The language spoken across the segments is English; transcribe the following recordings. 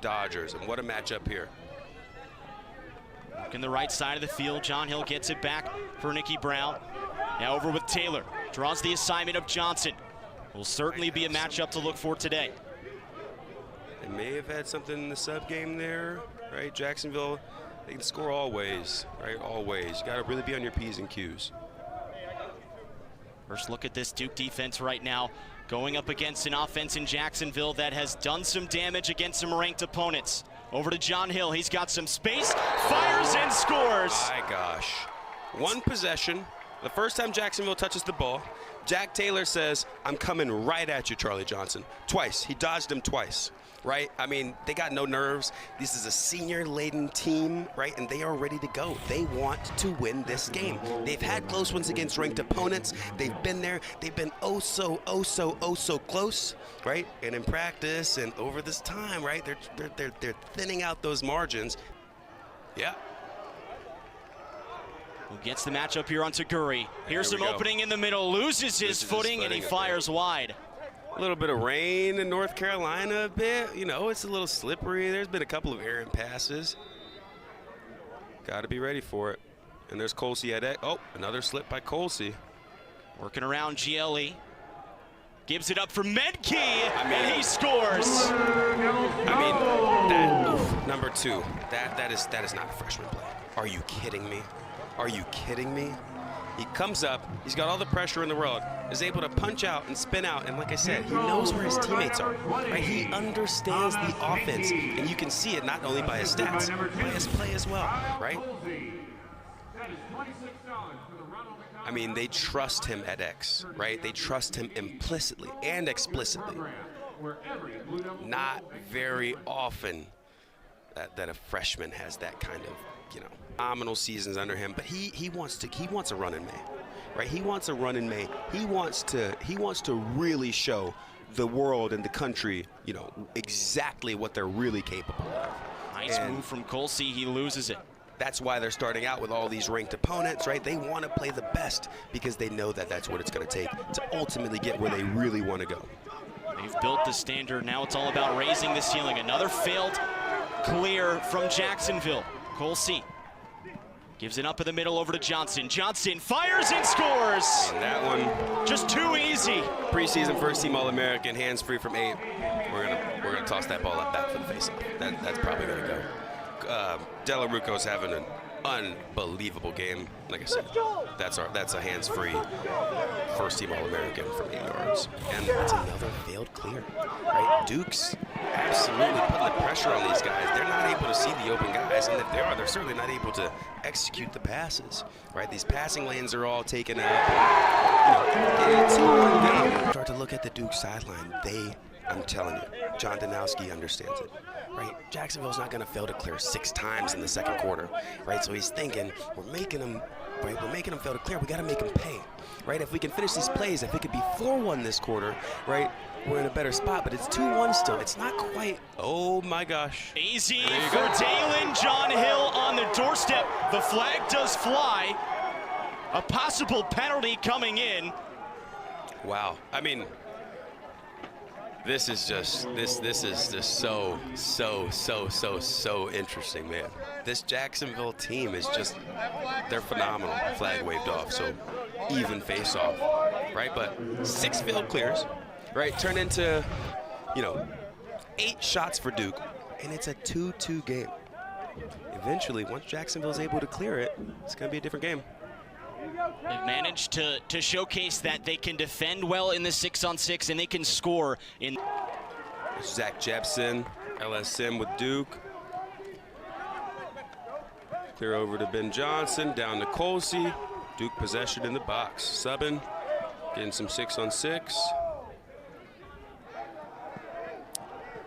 Dodgers, and what a matchup here. In the right side of the field, John Hill gets it back for Nicky Brown. Now over with Taylor, draws the assignment of Johnson. Will certainly be a matchup to look for today. They may have had something in the sub game there, right? Jacksonville, they can score always, right? Always. You got to really be on your P's and Q's. First look at this Duke defense right now, going up against an offense in Jacksonville that has done some damage against some ranked opponents. Over to John Hill, he's got some space, fires and scores. My gosh. One possession, the first time Jacksonville touches the ball, Jack Taylor says, I'm coming right at you, Charlie Johnson. Twice, he dodged him twice, right? I mean, they got no nerves. This is a senior-laden team, right? And they are ready to go. They want to win this game. They've had close ones against ranked opponents. They've been there. They've been oh so close, right? And in practice and over this time, right? They're thinning out those margins. Yeah. Who gets the matchup here on Taguri. Here's some opening in the middle, loses his footing, and he fires wide. A little bit of rain in North Carolina a bit. You know, it's a little slippery. There's been a couple of errant passes. Got to be ready for it. And there's Colsey at it. Oh, another slip by Colsey. Working around GLE. Gives it up for Medkey, and he scores. I mean, number 2, that is not a freshman play. Are you kidding me? Are you kidding me? He comes up, he's got all the pressure in the world, is able to punch out and spin out, and like I said, he knows where his teammates are, right? He understands the offense, and you can see it not only by his stats, by his play as well, right? I mean, they trust him at X, right? They trust him implicitly and explicitly. Not very often that a freshman has that kind of, you know, phenomenal seasons under him, but he wants a run in May, right? He wants a run in May. He wants to really show the world and the country, you know, exactly what they're really capable of. Nice move from Colsey. He loses it. That's why they're starting out with all these ranked opponents, right? They want to play the best because they know that that's what it's going to take to ultimately get where they really want to go. They've built the standard. Now it's all about raising the ceiling. Another failed clear from Jacksonville. Colsey gives it up in the middle over to Johnston. Johnston fires and scores. And that one just too easy. Preseason first-team All-American, hands free from 8. We're gonna toss that ball up back for the face-off. That's probably gonna go. Della Rucco's having an unbelievable game. Like I said, that's a hands-free first-team All-American from 8 yards. And that's another failed clear, right? Duke's absolutely putting the pressure on these guys. They're not able to see the open guys, and if they are, they're certainly not able to execute the passes, right? These passing lanes are all taken out. You know, it's a 2-1 game. Start to look at the Duke sideline. I'm telling you, John Danowski understands it, right? Jacksonville's not going to fail to clear 6 times in the second quarter, right? So he's thinking, we're making them fail to clear. We got to make them pay, right? If we can finish these plays, if it could be 4-1 this quarter, right? We're in a better spot, but it's 2-1 still. It's not quite. Oh my gosh. Easy for Dalen. John Hill on the doorstep. The flag does fly. A possible penalty coming in. Wow. I mean, this is just so interesting, man. This Jacksonville team is just, they're phenomenal. Flag waved off, so even face off, right? But 6 field clears, right? Turn into, you know, 8 shots for Duke, and it's a 2-2 game. Eventually, once Jacksonville's able to clear it, it's gonna be a different game. They've managed to showcase that they can defend well in the 6-on-6 and they can score in. Zach Jepson, LSM with Duke. Clear over to Ben Johnson, down to Colsey. Duke possession in the box. Subbing, getting some 6-on-6.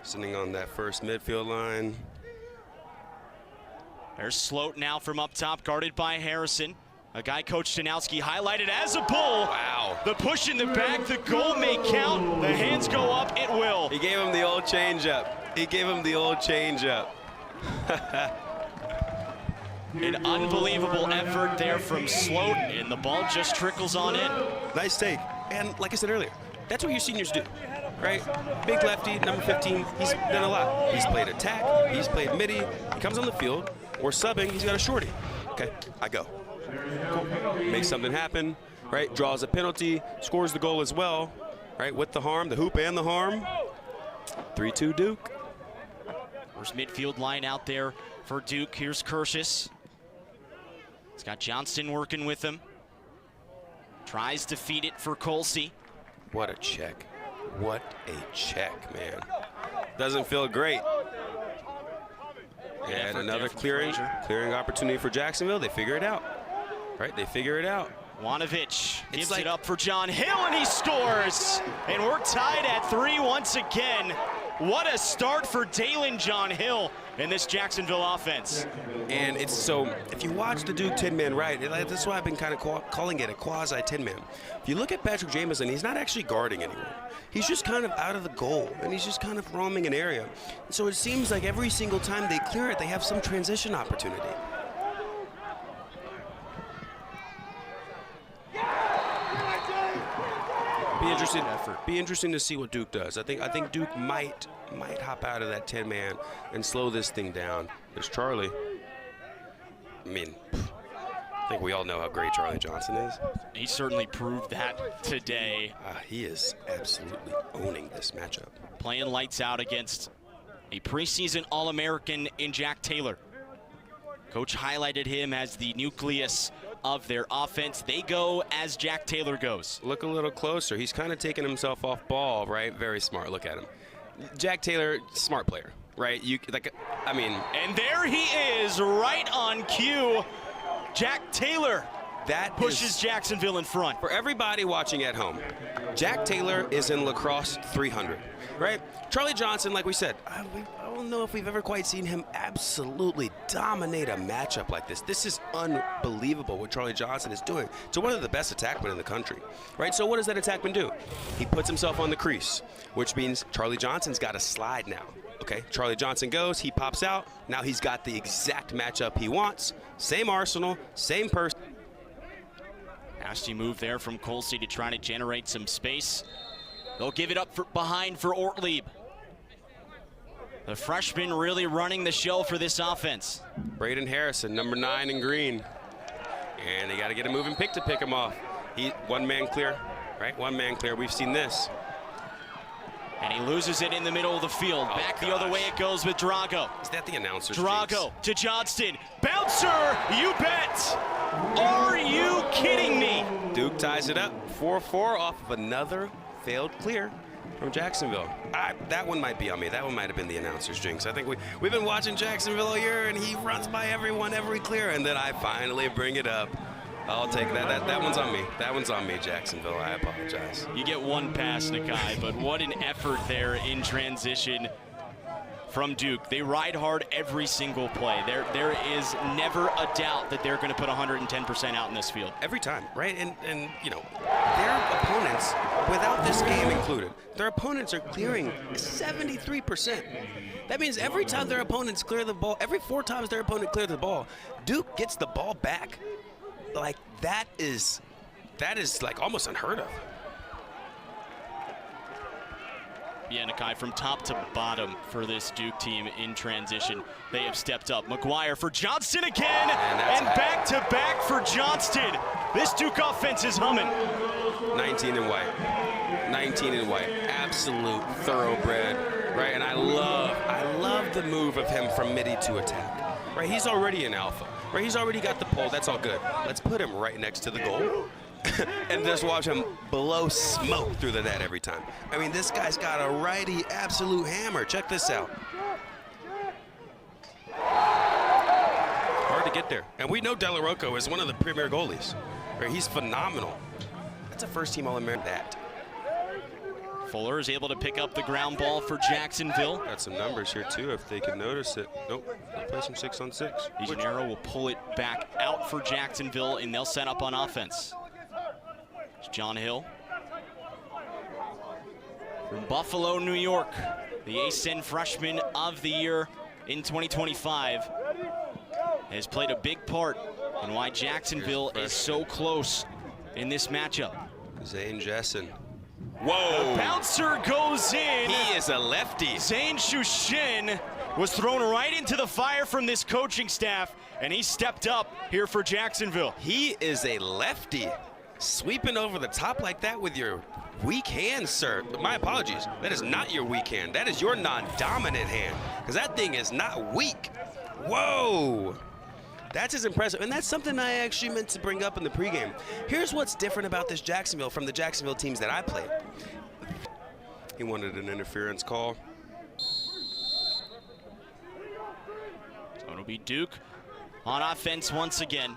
Sitting on that first midfield line. There's Sloat now from up top, guarded by Harrison. A guy Coach Danowski highlighted as a bull. Wow. The push in the back, the goal may count. The hands go up, it will. He gave him the old changeup. An unbelievable effort there from Sloat, and the ball just trickles on in. Nice take. And like I said earlier, that's what your seniors do. right? Big lefty, number 15. He's done a lot. He's played attack. He's played midi. He comes on the field. We're subbing. He's got a shorty. Okay, I go. Cool. Makes something happen, right? Draws a penalty, scores the goal as well, right? With the harm, the hoop and the harm. 3-2 Duke. First midfield line out there for Duke. Here's Curtius. He's got Johnston working with him. Tries to feed it for Colsey. What a check. What a check, man. Doesn't feel great. And another clearing opportunity for Jacksonville. They figure it out. Right, they figure it out. Wanovich gives it up for John Hill, and he scores. And we're tied at 3 once again. What a start for Dalen John Hill in this Jacksonville offense. And it's so, if you watch the Duke 10-man, right, that's why I've been kind of calling it a quasi 10-man. If you look at Patrick Jameson, he's not actually guarding anyone. He's just kind of out of the goal, and he's just kind of roaming an area. And so it seems like every single time they clear it, they have some transition opportunity. Be interesting to see what Duke does. I think Duke might hop out of that 10-man and slow this thing down. There's Charlie. I mean, I think we all know how great Charlie Johnston is. He certainly proved that today. He is absolutely owning this matchup. Playing lights out against a preseason All-American in Jack Taylor. Coach highlighted him as the nucleus of their offense. They go as Jack Taylor goes. Look a little closer. He's kind of taking himself off ball, right? Very smart. Look at him. Jack Taylor, smart player, right? And there he is, right on cue. Jack Taylor pushes Jacksonville in front. For everybody watching at home, Jack Taylor is in Lacrosse 300, right? Charlie Johnston, like we said, I don't know if we've ever quite seen him absolutely dominate a matchup like this. This is unbelievable what Charlie Johnston is doing. So one of the best attackmen in the country, right? So what does that attackman do? He puts himself on the crease, which means Charlie Johnston's got to slide now. Okay, Charlie Johnston goes, he pops out. Now he's got the exact matchup he wants. Same arsenal, same person. Nasty move there from Colsey to try to generate some space. They'll give it up behind for Ortlieb. The freshman really running the show for this offense. Braden Harrison, number 9 in green. And they got to get a moving pick to pick him off. One man clear, right? One man clear. We've seen this. And he loses it in the middle of the field. Back the other way it goes with Drago. Is that the announcer's Drago to Johnston. Bouncer, you bet. Are you kidding me? Duke ties it up. 4-4 off of another failed clear from Jacksonville. That one might be on me. That one might have been the announcer's jinx. I think we've been watching Jacksonville all year, and he runs by everyone every clear, and then I finally bring it up. I'll take that. That one's on me. That one's on me, Jacksonville. I apologize. You get one pass, Nakai, but what an effort there in transition from Duke. They ride hard every single play. There is never a doubt that they're going to put 110% out in this field. Every time, right? And you know, their opponents, without this game included, their opponents are clearing 73%. That means every time their opponents clear the ball, every 4 times their opponent clears the ball, Duke gets the ball back. Like, that is like almost unheard of. Yeah, Nakai, from top to bottom for this Duke team in transition, they have stepped up. McGuire for Johnston again, and back-to-back for Johnston. This Duke offense is humming. 19 and white. 19 and white. Absolute thoroughbred, right? And I love the move of him from midi to attack, right? He's already an alpha, right? He's already got the pole. That's all good. Let's put him right next to the goal. And just watch him blow smoke through the net every time. I mean, this guy's got a righty absolute hammer. Check this out. Hard to get there. And we know Del Rocco is one of the premier goalies. Right? He's phenomenal. That's a first-team All-American. Fuller is able to pick up the ground ball for Jacksonville. Got some numbers here, too, if they can notice it. Nope, they'll play some 6-on-6. DeGennaro will pull it back out for Jacksonville, and they'll set up on offense. John Hill from Buffalo, New York, the ASEN freshman of the year in 2025, has played a big part in why Jacksonville is so close in this matchup. Zane Jessen Whoa. The bouncer goes in. He is a lefty. Zane Shushin was thrown right into the fire from this coaching staff, and he stepped up here for Jacksonville. He is a lefty. Sweeping over the top like that with your weak hand, sir. My apologies. That is not your weak hand. That is your non-dominant hand, because that thing is not weak. Whoa. That's as impressive, and that's something I actually meant to bring up in the pregame. Here's what's different about this Jacksonville from the Jacksonville teams that I played. He wanted an interference call. So it'll be Duke on offense once again.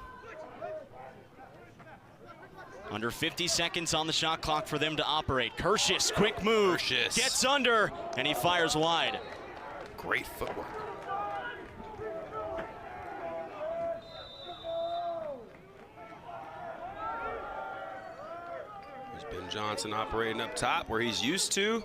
Under 50 seconds on the shot clock for them to operate. Kershis, quick move, gets under, and he fires wide. Great footwork. There's Ben Johnston operating up top where he's used to.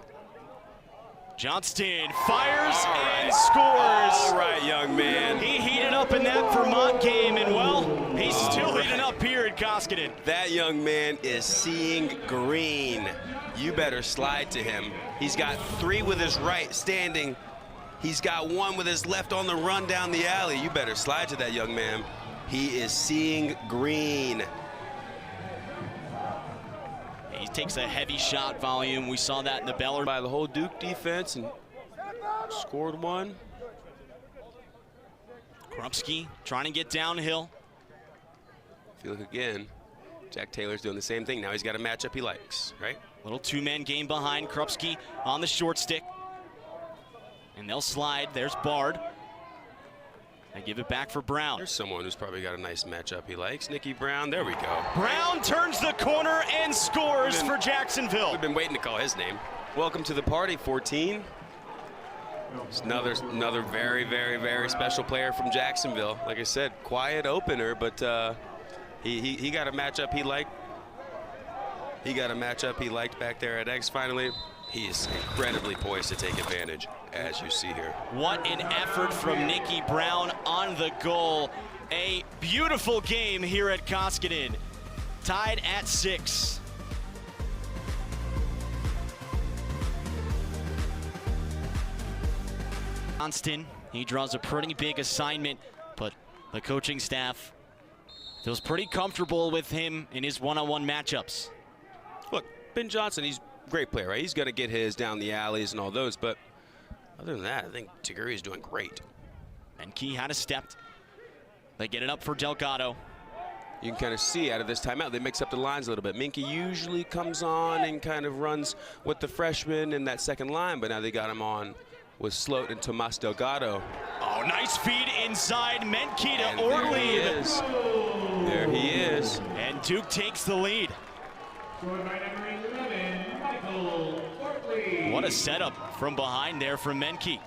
Johnston fires and scores. All right, young man. He heated up in that Vermont game, and well, he's still heating up here at Koskinen. That young man is seeing green. You better slide to him. He's got 3 with his right standing. He's got 1 with his left on the run down the alley. You better slide to that young man. He is seeing green. He takes a heavy shot volume. We saw that in the Beller. By the whole Duke defense and scored 1. Krupski trying to get downhill. If you look again, Jack Taylor's doing the same thing. Now he's got a matchup he likes, right? Little 2-man game behind. Krupski on the short stick. And they'll slide. There's Bard. They give it back for Brown. There's someone who's probably got a nice matchup he likes. Nicky Brown, there we go. Brown turns the corner and scores for Jacksonville. We've been waiting to call his name. Welcome to the party, 14. It's another very, very, very special player from Jacksonville. Like I said, quiet opener, but he got a matchup he liked. He got a matchup he liked back there at X finally. He's incredibly poised to take advantage, as you see here. What an effort from Nicky Brown on the goal. A beautiful game here at Koskinen. Tied at 6. Johnston, he draws a pretty big assignment, but the coaching staff feels pretty comfortable with him in his one-on-one matchups. Look, Ben Johnston, he's a great player, right? He's going to get his down the alleys and all those, but other than that, I think Tiguri's doing great. And Key had a step. They get it up for Delgado. You can kind of see out of this timeout, they mix up the lines a little bit. Minky usually comes on and kind of runs with the freshman in that second line, but now they got him on with Sloat and Tomas Delgado. Oh, nice feed inside. Menke to And Ortlieb. There he is. And Duke takes the lead. What a setup from behind there from Menke.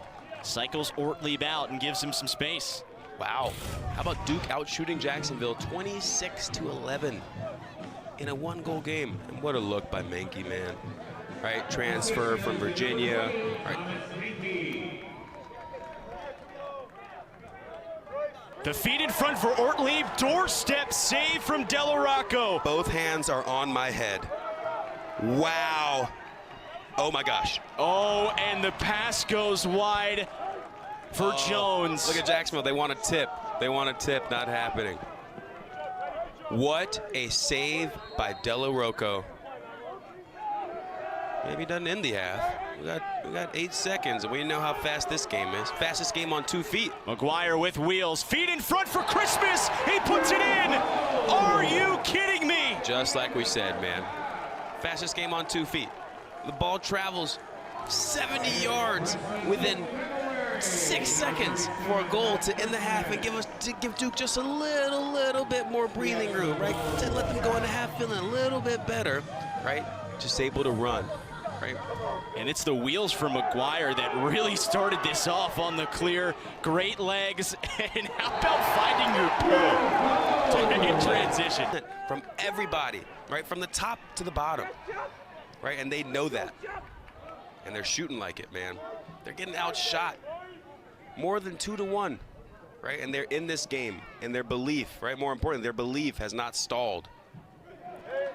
Cycles Ortlieb out and gives him some space. Wow. How about Duke out shooting Jacksonville 26-11 in a 1-goal game? And what a look by Menke, man. Right, transfer from Virginia. Right. The feed in front for Ortlieb. Doorstep save from Delarocco. Both hands are on my head. Wow. Oh my gosh. Oh, and the pass goes wide for Jones. Look at Jacksonville. They want a tip. They want a tip. Not happening. What a save by Delarocco. Maybe doesn't end the half. We got 8 seconds, and we know how fast this game is. Fastest game on 2 feet. McGuire with wheels. Feed in front for Christmas. He puts it in. Are you kidding me? Just like we said, man. Fastest game on 2 feet. The ball travels 70 yards within 6 seconds for a goal to end the half and give Duke just a little bit more breathing room, right? To let them go into half feeling a little bit better, right? Just able to run, right? And it's the wheels from McGuire that really started this off on the clear. Great legs, and how about finding your pull in transition? From everybody, right? From the top to the bottom, right? And they know that. And they're shooting like it, man. They're getting outshot more than 2-1, right? And they're in this game, and their belief, right? More important, their belief has not stalled.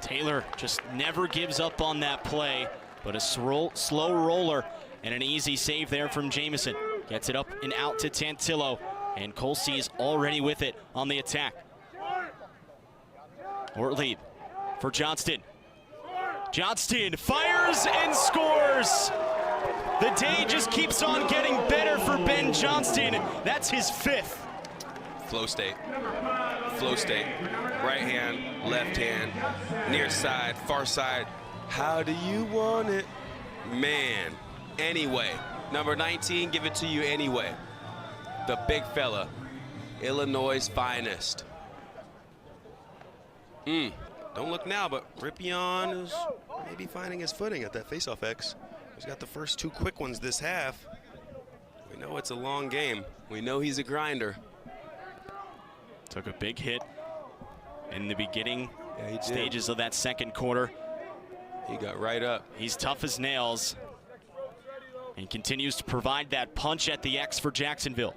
Taylor just never gives up on that play. but a slow roller and an easy save there from Jamison. Gets it up and out to Tantillo, and Colsey's already with it on the attack. Ortlieb for Johnston. Johnston fires and scores. The day just keeps on getting better for Ben Johnston. That's his 5th. Flow state. Flow state. Right hand, left hand, near side, far side. How do you want it? Man, anyway. Number 19, give it to you anyway. The big fella, Illinois' finest. Don't look now, but Rippion is maybe finding his footing at that faceoff X. He's got the first 2 quick ones this half. We know it's a long game. We know he's a grinder. Took a big hit in the beginning stages of that second quarter. He got right up. He's tough as nails and continues to provide that punch at the X for Jacksonville.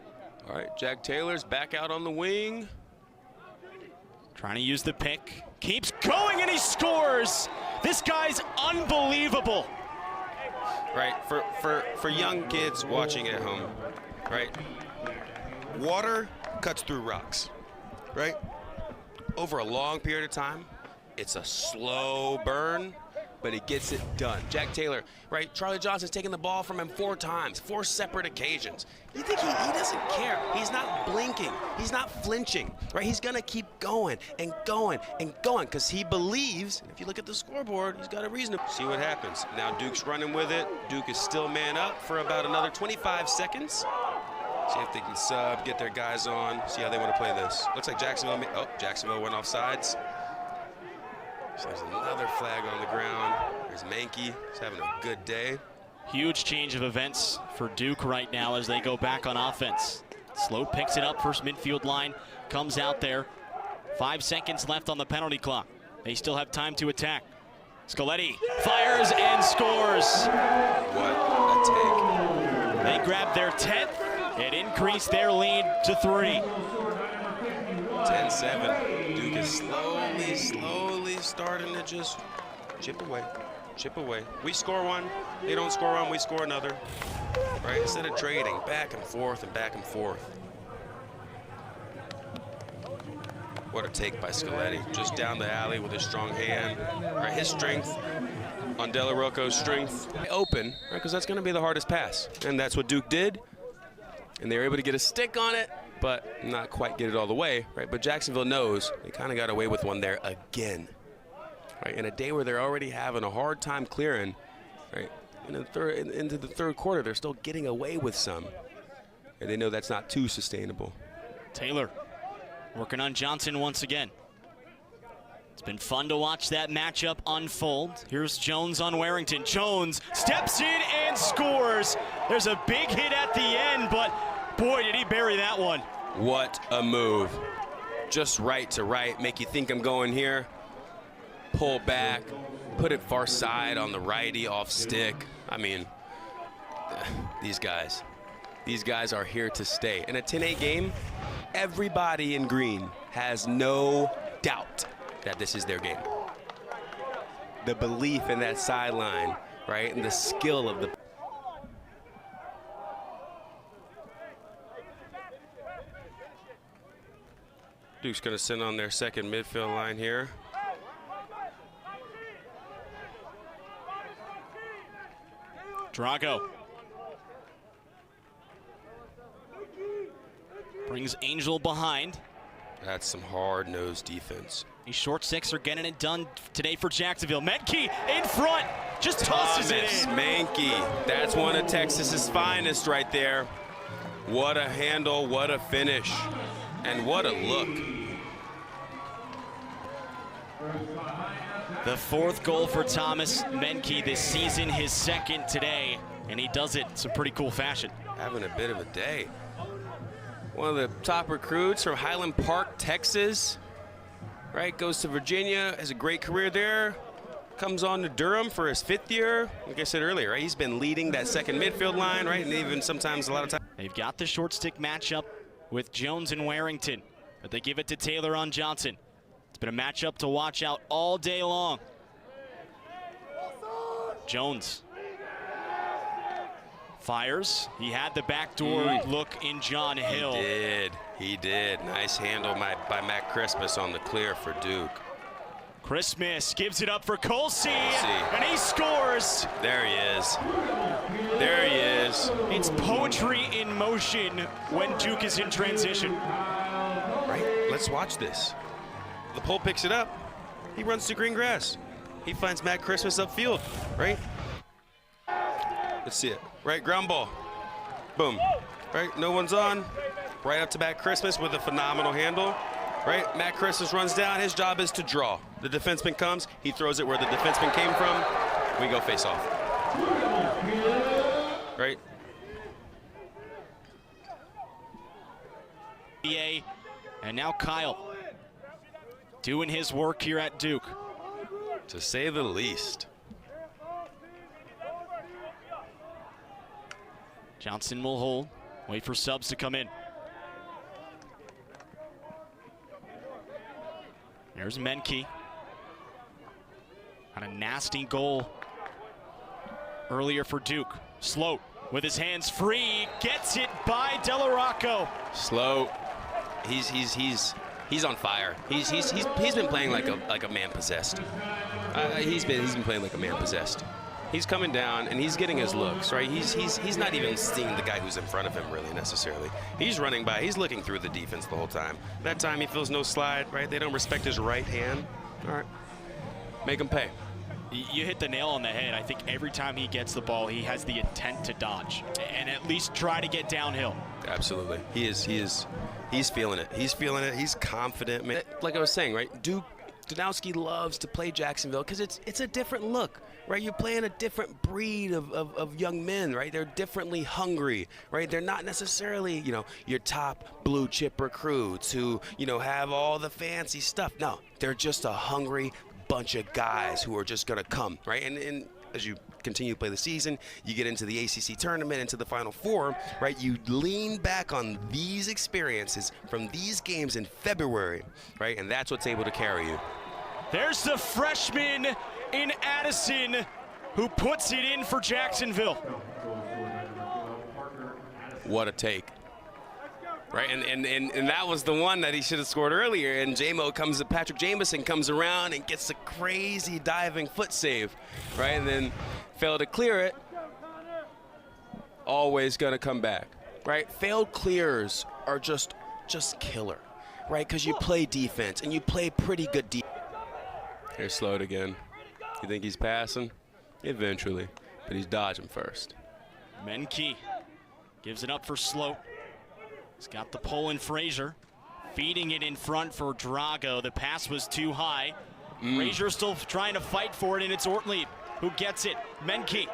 All right, Jack Taylor's back out on the wing. Trying to use the pick. Keeps going and he scores. This guy's unbelievable. Right, for young kids watching at home, right? Water cuts through rocks, right? Over a long period of time, it's a slow burn, but he gets it done. Jack Taylor, right? Charlie Johnson's taken the ball from him 4 times, 4 separate occasions. You think he doesn't care. He's not blinking. He's not flinching, right? He's gonna keep going and going and going because he believes, and if you look at the scoreboard, he's got a reason to see what happens. Now Duke's running with it. Duke is still man up for about another 25 seconds. See if they can sub, get their guys on, see how they want to play this. Looks like Jacksonville, Jacksonville went off sides. So there's another flag on the ground. There's Mankey, he's having a good day. Huge change of events for Duke right now as they go back on offense. Sloat picks it up, first midfield line, comes out there. 5 seconds left on the penalty clock. They still have time to attack. Scoletti fires and scores. What a take. They grabbed their 10th and increased their lead to 3. 10-7. Duke is slowly starting to just chip away. We score one, they don't score one, we score another. Right, instead of trading back and forth and back and forth. What a take by Scoletti, just down the alley with his strong hand. Right, his strength on Della Rocco's strength. Open, right, because that's gonna be the hardest pass. And that's what Duke did. And they were able to get a stick on it, but not quite get it all the way, right? But Jacksonville knows they kind of got away with one there again. Right, in a day where they're already having a hard time clearing, right? Into the third quarter, they're still getting away with some. And they know that's not too sustainable. Taylor working on Johnson once again. It's been fun to watch that matchup unfold. Here's Jones on Warrington. Jones steps in and scores. There's a big hit at the end, but boy, did he bury that one. What a move. Just right to right, make you think I'm going here. Pull back, put it far side on the righty off stick. I mean, these guys are here to stay. In a 10-8 game, everybody in green has no doubt that this is their game. The belief in that sideline, right, and the skill of the Duke's gonna send on their second midfield line here. Drago brings Angel behind. That's some hard-nosed defense. These short 6 are getting it done today for Jacksonville. Menke in front, just tosses it in. Mankey, that's one of Texas's finest right there. What a handle, what a finish, and what a look. The 4th goal for Thomas Menke this season, his 2nd today, and he does it in some pretty cool fashion. Having a bit of a day. One of the top recruits from Highland Park, Texas, right, goes to Virginia, has a great career there, comes on to Durham for his 5th year. Like I said earlier, right, he's been leading that second midfield line, right, and even sometimes a lot of times. They've got the short stick matchup with Jones and Warrington, but they give it to Taylor on Johnson. It's been a matchup to watch out all day long. Jones fires. He had the backdoor look in John Hill. He did. Nice handle by Matt Christmas on the clear for Duke. Christmas gives it up for Colsey, and he scores. There he is. There he is. It's poetry in motion when Duke is in transition. Right, let's watch this. The pole picks it up. He runs to green grass. He finds Matt Christmas upfield, right? Let's see it. Right, ground ball. Boom. Right, no one's on. Right up to Matt Christmas with a phenomenal handle. Right, Matt Christmas runs down. His job is to draw. The defenseman comes. He throws it where the defenseman came from. We go face off. Right. And now Kyle doing his work here at Duke. To say the least. Johnston will hold. Wait for subs to come in. There's Menke. On a nasty goal earlier for Duke. Sloat with his hands free, gets it by Delarocco. Sloat. He's on fire. He's been playing like a man possessed. He's been playing like a man possessed. He's coming down and he's getting his looks, right? He's not even seeing the guy who's in front of him really necessarily. He's running by, he's looking through the defense the whole time. That time he feels no slide, right? They don't respect his right hand. All right, make him pay. You hit the nail on the head. I think every time he gets the ball, he has the intent to dodge and at least try to get downhill. Absolutely, he's feeling it. He's feeling it. He's confident, man. Like I was saying, right? Danowski loves to play Jacksonville because it's a different look, right? You're playing a different breed of young men, right? They're differently hungry, right? They're not necessarily, your top blue chip recruits who, have all the fancy stuff. No, they're just a hungry bunch of guys who are just going to come, right? And as you continue to play the season, you get into the ACC tournament, into the Final Four, right? You lean back on these experiences from these games in February, right? And that's what's able to carry you. There's the freshman in Addison who puts it in for Jacksonville. What a take. Right, and that was the one that he should have scored earlier. And Patrick Jamison comes around and gets a crazy diving foot save, right? And then failed to clear it. Always gonna come back, right? Failed clears are just killer, right? Because you play defense and you play pretty good defense. Here's Sloat again. You think he's passing? Eventually, but he's dodging first. Menke gives it up for Sloat. He's got the pull in Frazier. Feeding it in front for Drago. The pass was too high. Frazier still trying to fight for it, and it's Ortlieb who gets it. Menke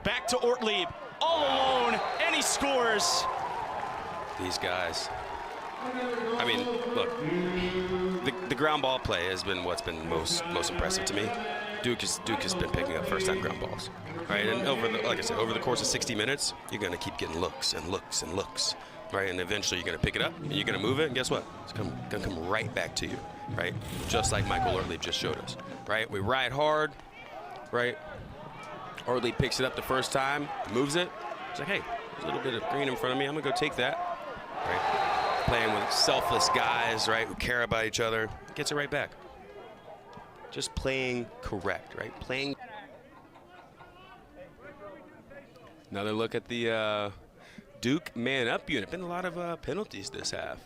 back to Ortlieb. All alone, and he scores. These guys. I mean, look, the ground ball play has been what's been most impressive to me. Duke has been picking up first-time ground balls, right? And like I said, over the course of 60 minutes, you're going to keep getting looks and looks and looks. Right, and eventually you're going to pick it up, and you're going to move it, and guess what? It's going to come right back to you, right? Just like Michael Ortlieb just showed us, right? We ride hard, right? Ortlieb picks it up the first time, moves it. It's like, hey, there's a little bit of green in front of me. I'm going to go take that, right? Playing with selfless guys, right, who care about each other. Gets it right back. Just playing correct, right? Playing. Another look at the Duke man-up unit. Been a lot of penalties this half.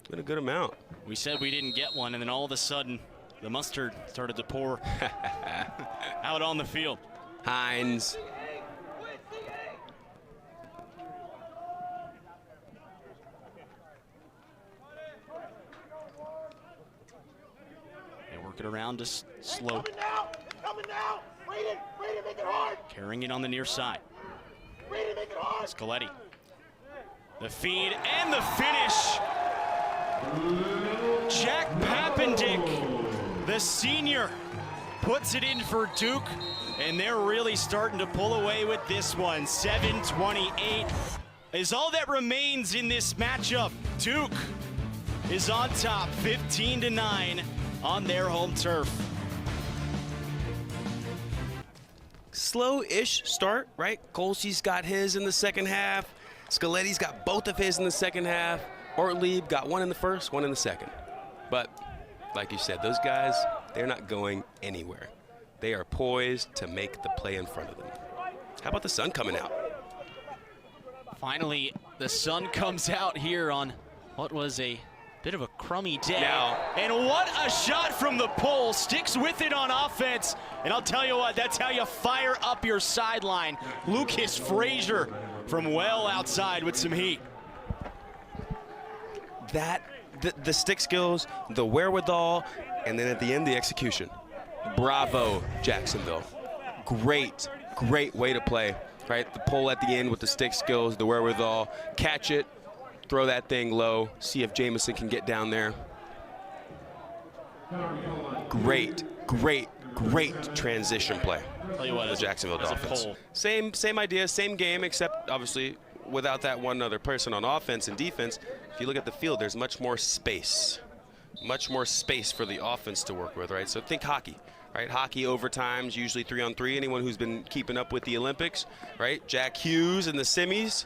Been a good amount. We said we didn't get one, and then all of a sudden, the mustard started to pour out on the field. Hines. They work it around to Sloat. Coming now! Read it, make it hard! Carrying it on the near side. Read it, make it hard! Scaletti. The feed and the finish. Jack Papendick, the senior, puts it in for Duke, and they're really starting to pull away with this one. 7-28 is all that remains in this matchup. Duke is on top, 15-9 on their home turf. slow-ish start, right? Colsey's got his in the second half. Scoletti's got both of his in the second half. Ortlieb got one in the first, one in the second. But like you said, those guys, they're not going anywhere. They are poised to make the play in front of them. How about the sun coming out? Finally, the sun comes out here on what was a bit of a crummy day. And what a shot from the pole. Sticks with it on offense. And I'll tell you what, that's how you fire up your sideline. Lucas Frazier from well outside with some heat. The stick skills, the wherewithal, and then at the end, the execution. Bravo, Jacksonville. Great way to play, right? The pull at the end with the stick skills, the wherewithal, catch it, throw that thing low, see if Jamison can get down there. Great transition play. Tell you what, the Jacksonville Dolphins. Same idea, same game, except obviously without that one other person on offense and defense. If you look at the field, there's much more space for the offense to work with, right? So think hockey, right? Hockey overtimes, usually 3-on-3. Anyone who's been keeping up with the Olympics, right? Jack Hughes in the semis,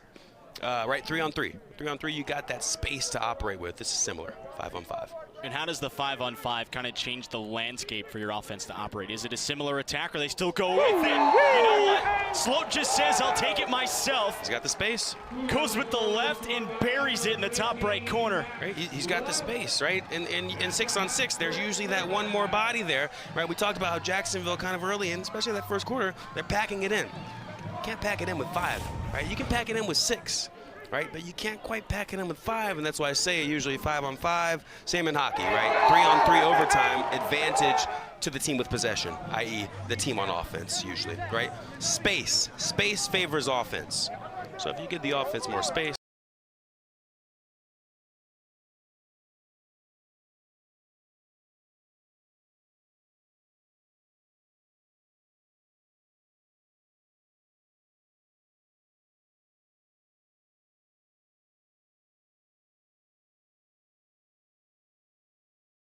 right? 3-on-3. 3-on-3, you got that space to operate with. This is similar, 5-on-5. And how does the 5-on-5 kind of change the landscape for your offense to operate? Is it a similar attack, or they still go with it? You know what? Sloat just says, I'll take it myself. He's got the space. Goes with the left and buries it in the top right corner. Right, he's got the space, right? And 6-on-6, there's usually that one more body there, right? We talked about how Jacksonville kind of early, and especially that first quarter, they're packing it in. You can't pack it in with 5, right? You can pack it in with 6. Right, but you can't quite pack it in with 5, and that's why I say usually 5-on-5. Same in hockey, right? 3-on-3 overtime, advantage to the team with possession, i.e. the team on offense usually, right? Space favors offense. So if you give the offense more space,